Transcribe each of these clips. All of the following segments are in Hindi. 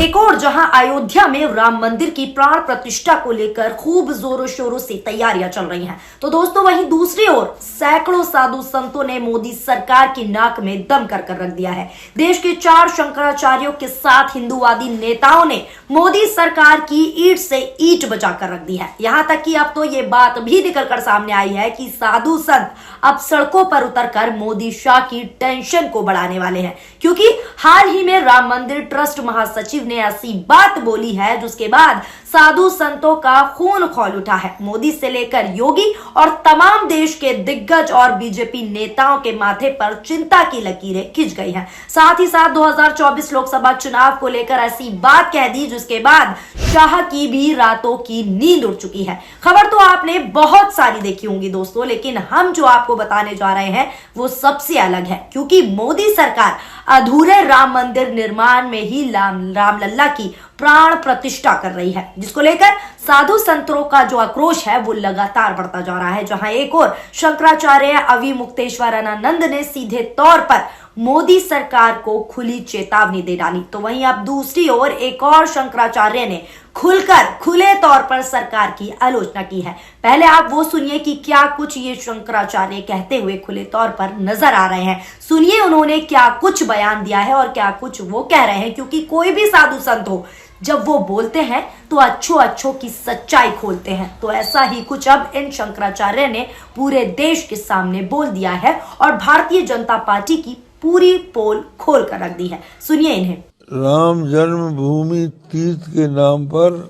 एक और जहां अयोध्या में राम मंदिर की प्राण प्रतिष्ठा को लेकर खूब जोरों शोरों से तैयारियां चल रही हैं, तो दोस्तों वहीं दूसरी ओर सैकड़ों साधु संतों ने मोदी सरकार की नाक में दम कर रख दिया है। देश के 4 शंकराचार्यों के साथ हिंदूवादी नेताओं ने मोदी सरकार की ईंट से ईंट बचा कर रख दी है। यहां तक कि अब तो ये बात भी निकलकर सामने आई है कि साधु संत अब सड़कों पर उतरकर मोदी शाह की टेंशन को बढ़ाने वाले हैं, क्योंकि हाल ही में राम मंदिर ट्रस्ट महासचिव ने ऐसी बात बोली है जिसके बाद साधु संतों का खून खौल उठा है। मोदी से लेकर योगी और तमाम देश के दिग्गज और बीजेपी नेताओं के माथे पर चिंता की लकीरें खिंच गई हैं। साथ ही साथ 2024 लोकसभा चुनाव को लेकर ऐसी बात कह दी जिसके बाद शाह की भी रातों की नींद उड़ चुकी है। खबर तो आपने बहुत सारी देखी होंगी दोस्तों, लेकिन हम जो आपको बताने जा रहे हैं वो सबसे अलग है, क्योंकि मोदी सरकार अधूरे राम मंदिर निर्माण में ही रामलला की प्राण प्रतिष्ठा कर रही है, जिसको लेकर साधु संतों का जो आक्रोश है वो लगातार बढ़ता जा रहा है। जहां एक और शंकराचार्य अविमुक्तेश्वरानंद ने सीधे तौर पर मोदी सरकार को खुली चेतावनी दे डाली, तो वहीं अब दूसरी ओर एक और शंकराचार्य ने खुले तौर पर सरकार की आलोचना की है। पहले आप वो सुनिए कि क्या कुछ ये शंकराचार्य कहते हुए खुले तौर पर नजर आ रहे हैं। सुनिए उन्होंने क्या कुछ बयान दिया है और क्या कुछ वो कह रहे हैं, क्योंकि कोई भी साधु संत हो जब वो बोलते हैं तो अच्छों की सच्चाई खोलते हैं। तो ऐसा ही कुछ अब इन शंकराचार्य ने पूरे देश के सामने बोल दिया है और भारतीय जनता पार्टी की पूरी पोल खोल कर रख दी है। सुनिए इन्हें। राम जन्मभूमि तीर्थ के नाम पर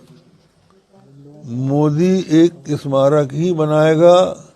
मोदी एक स्मारक ही बनाएगा।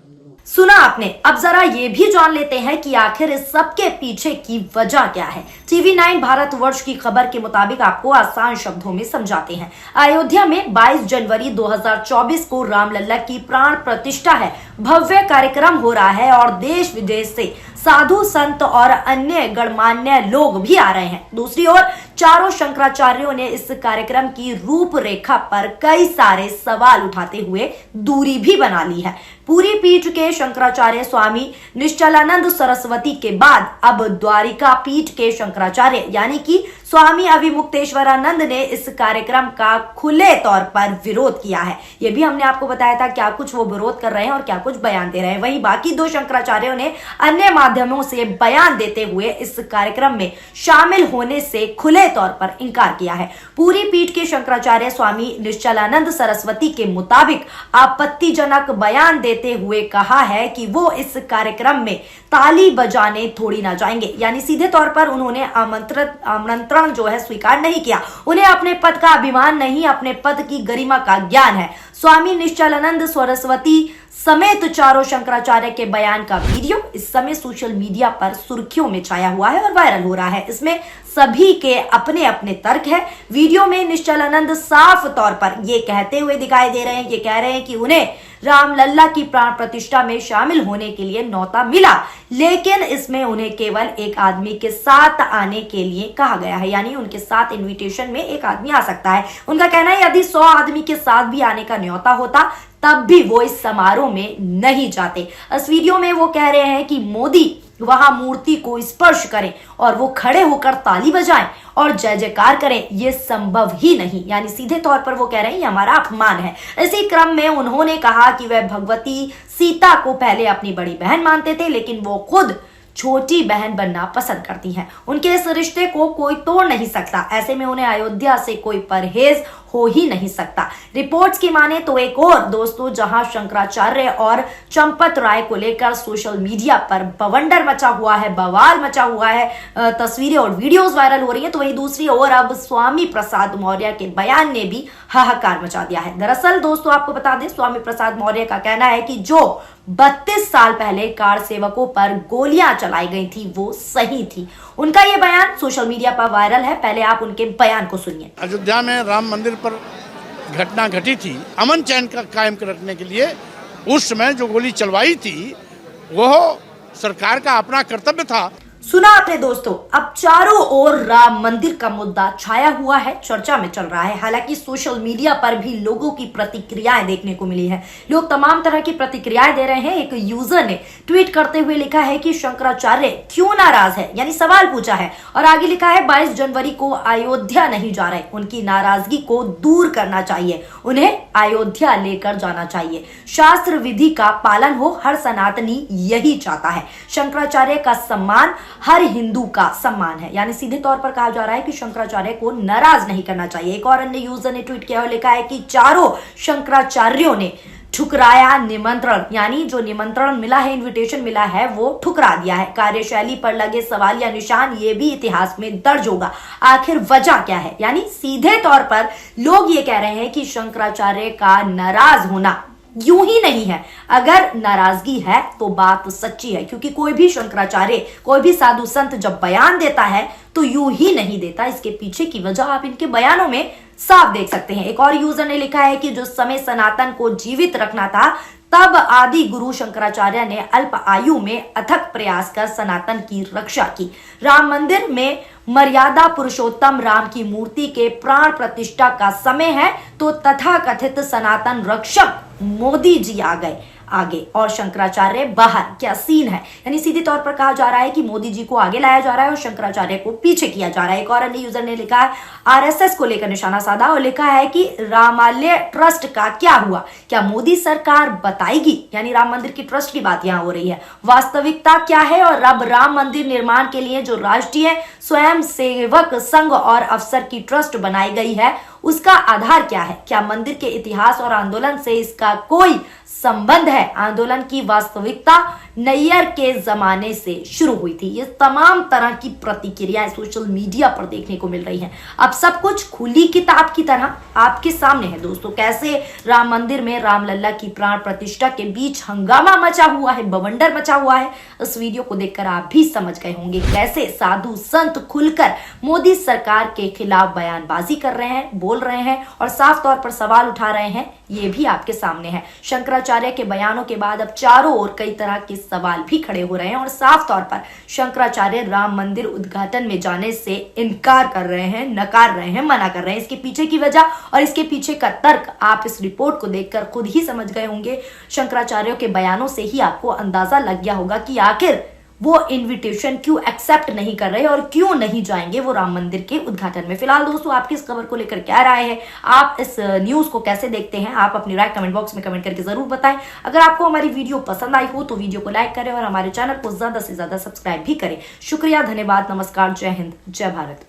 सुना आपने, अब जरा ये भी जान लेते हैं कि आखिर इस सब के पीछे की वजह क्या है। TV9 भारतवर्ष की खबर के मुताबिक आपको आसान शब्दों में समझाते हैं। अयोध्या में 22 जनवरी 2024 को रामलला की प्राण प्रतिष्ठा है। भव्य कार्यक्रम हो रहा है और देश विदेश से साधु संत और अन्य गणमान्य लोग भी आ रहे हैं। दूसरी ओर चारों शंकराचार्यों ने इस कार्यक्रम की रूपरेखा पर कई सारे सवाल उठाते हुए दूरी भी बना ली है। पूरी पीठ के शंकराचार्य स्वामी निश्चलानंद सरस्वती के बाद अब द्वारिका पीठ के शंकराचार्य यानी कि स्वामी अविमुक्तेश्वरानंद ने इस कार्यक्रम का खुले तौर पर विरोध किया है। यह भी हमने आपको बताया था क्या कुछ वो विरोध कर रहे हैं और क्या कुछ बयान दे रहे हैं। वहीं बाकी 2 शंकराचार्यों ने अन्य माध्यमों से बयान देते हुए इस कार्यक्रम में शामिल होने से खुले तौर पर इनकार किया है। पूरी पीठ के शंकराचार्य स्वामी निश्चलानंद सरस्वती के मुताबिक आपत्तिजनक बयान देते हुए कहा है कि वो इस कार्यक्रम में ताली बजाने थोड़ी ना जाएंगे, यानी सीधे तौर पर उन्होंने आमंत्रण जो है स्वीकार नहीं किया। उन्हें अपने पद का अभिमान नहीं, अपने पद की गरिमा का ज्ञान है। स्वामी निश्चलानंद सरस्वती समेत चारों शंकराचार्य के बयान का वीडियो इस समय सोशल मीडिया पर सुर्खियों में छाया हुआ है और वायरल हो रहा है। इसमें सभी के अपने अपने तर्क है। वीडियो में निश्चलानंद साफ तौर पर ये कहते हुए दिखाई दे रहे हैं, ये कह रहे हैं कि उन्हें रामलला की प्राण प्रतिष्ठा में शामिल होने के लिए न्योता मिला, लेकिन इसमें उन्हें केवल एक आदमी के साथ आने के लिए कहा गया है, यानी उनके साथ इनविटेशन में एक आदमी आ सकता है। उनका कहना है यदि 100 आदमी के साथ भी आने का न्योता होता तब भी वो इस समारोह में नहीं जाते। इस वीडियो में वो कह रहे हैं कि मोदी वहां मूर्ति को स्पर्श करें और वो खड़े होकर ताली बजाएं और जय जयकार करें, ये संभव ही नहीं, यानी सीधे तौर पर वो कह रहे हैं ये हमारा अपमान है। इसी क्रम में उन्होंने कहा कि वह भगवती सीता को पहले अपनी बड़ी बहन मानते थे, लेकिन वो खुद छोटी बहन बनना पसंद करती हैं। उनके इस रिश्ते को कोई तोड़ नहीं सकता, ऐसे में उन्हें अयोध्या से कोई परहेज हो ही नहीं सकता। रिपोर्ट्स की माने तो एक और दोस्तों जहां शंकराचार्य और चंपत राय को लेकर सोशल मीडिया पर बवंडर मचा हुआ है, बवाल मचा हुआ है, तस्वीरें और वीडियोस वायरल हो रही है, तो वहीं दूसरी ओर अब स्वामी प्रसाद मौर्य के बयान ने भी हाहाकार मचा दिया है। दरअसल दोस्तों आपको बता दें, स्वामी प्रसाद मौर्य का कहना है कि जो 32 साल पहले कार सेवकों पर गोलियां चलाई गई थी वो सही थी। उनका ये बयान सोशल मीडिया पर वायरल है। पहले आप उनके बयान को सुनिए। अयोध्या में राम मंदिर पर घटना घटी थी, अमन चैन का कायम रखने के लिए उस समय जो गोली चलवाई थी वो सरकार का अपना कर्तव्य था। सुना आपने दोस्तों, अब चारों ओर राम मंदिर का मुद्दा छाया हुआ है, चर्चा में चल रहा है। हालांकि सोशल मीडिया पर भी लोगों की प्रतिक्रियाएं देखने को मिली है। लोग तमाम तरह की प्रतिक्रियाएं दे रहे हैं। एक यूजर ने ट्वीट करते हुए लिखा है कि शंकराचार्य क्यों नाराज है, यानी सवाल पूछा है, और आगे लिखा है 22 जनवरी को अयोध्या नहीं जा रहे, उनकी नाराजगी को दूर करना चाहिए, उन्हें अयोध्या लेकर जाना चाहिए, शास्त्र विधि का पालन हो, हर सनातनी यही चाहता है, शंकराचार्य का सम्मान हर हिंदू का सम्मान है। यानी सीधे तौर पर कहा जा रहा है कि शंकराचार्य को नाराज नहीं करना चाहिए। एक और अन्य यूजर ने ट्वीट किया और लिखा है कि चारों शंकराचार्यों ने ठुकराया निमंत्रण, यानी जो निमंत्रण मिला है, इनविटेशन मिला है, वो ठुकरा दिया है। कार्यशैली पर लगे सवाल या निशान ये भी इतिहास में दर्ज होगा। आखिर वजह क्या है? यानी सीधे तौर पर लोग ये कह रहे हैं कि शंकराचार्य का नाराज होना यूं ही नहीं है। अगर नाराजगी है तो बात सच्ची है, क्योंकि कोई भी शंकराचार्य, कोई भी साधु संत जब बयान देता है तो यूं ही नहीं देता। इसके पीछे की वजह आप इनके बयानों में साफ देख सकते हैं। एक और यूजर ने लिखा है कि जो समय सनातन को जीवित रखना था, तब आदि गुरु शंकराचार्य ने अल्प आयु में अथक प्रयास कर सनातन की रक्षा की। राम मंदिर में मर्यादा पुरुषोत्तम राम की मूर्ति के प्राण प्रतिष्ठा का समय है, तो तथाकथित सनातन रक्षक मोदी जी आ गए आगे और शंकराचार्य बाहर। क्या सीन है? यानी सीधे तौर पर कहा जा रहा है कि मोदी जी को आगे लाया जा रहा है और शंकराचार्य को पीछे किया जा रहा है। एक और अन्य यूजर ने लिखा है, आरएसएस को लेकर निशाना साधा और लिखा है कि रामालय ट्रस्ट का क्या हुआ, क्या मोदी सरकार बताएगी? यानी राम मंदिर की ट्रस्ट की बात यहां हो रही है। वास्तविकता क्या है और अब राम मंदिर निर्माण के लिए जो राष्ट्रीय स्वयं सेवक संघ और अफसर की ट्रस्ट बनाई गई है, उसका आधार क्या है? क्या मंदिर के इतिहास और आंदोलन से इसका कोई संबंध है? आंदोलन की वास्तविकता नैयर के जमाने से शुरू हुई थी। ये तमाम तरह की प्रतिक्रियाएं सोशल मीडिया पर देखने को मिल रही हैं। अब सब कुछ खुली किताब की तरह आपके सामने है दोस्तों। कैसे राम मंदिर में रामलला की प्राण प्रतिष्ठा के बीच हंगामा मचा हुआ है, बवंडर मचा हुआ है। इस वीडियो को देखकर आप भी समझ गए होंगे कैसे साधु संत खुलकर मोदी सरकार के खिलाफ बयानबाजी कर रहे हैं, बोल रहे हैं और साफ तौर पर सवाल उठा रहे हैं। ये भी आपके सामने है। शंकराचार्य के बयानों के बाद अब चारों ओर कई तरह के सवाल भी खड़े हो रहे हैं और साफ तौर पर शंकराचार्य राम मंदिर उद्घाटन में जाने से इनकार कर रहे हैं, नकार रहे हैं, मना कर रहे हैं। इसके पीछे की वजह और इसके पीछे का तर्क आप इस रिपोर्ट को देखकर खुद ही समझ गए होंगे। शंकराचार्यों के बयानों से ही आपको अंदाजा लग गया होगा कि आखिर वो इनविटेशन क्यों एक्सेप्ट नहीं कर रहे और क्यों नहीं जाएंगे वो राम मंदिर के उद्घाटन में। फिलहाल दोस्तों, आपकी इस खबर को लेकर क्या राय है? आप इस न्यूज को कैसे देखते हैं? आप अपनी राय कमेंट बॉक्स में कमेंट करके जरूर बताएं। अगर आपको हमारी वीडियो पसंद आई हो तो वीडियो को लाइक करें और हमारे चैनल को ज्यादा से ज्यादा सब्सक्राइब भी करें। शुक्रिया, धन्यवाद, नमस्कार, जय हिंद, जय भारत।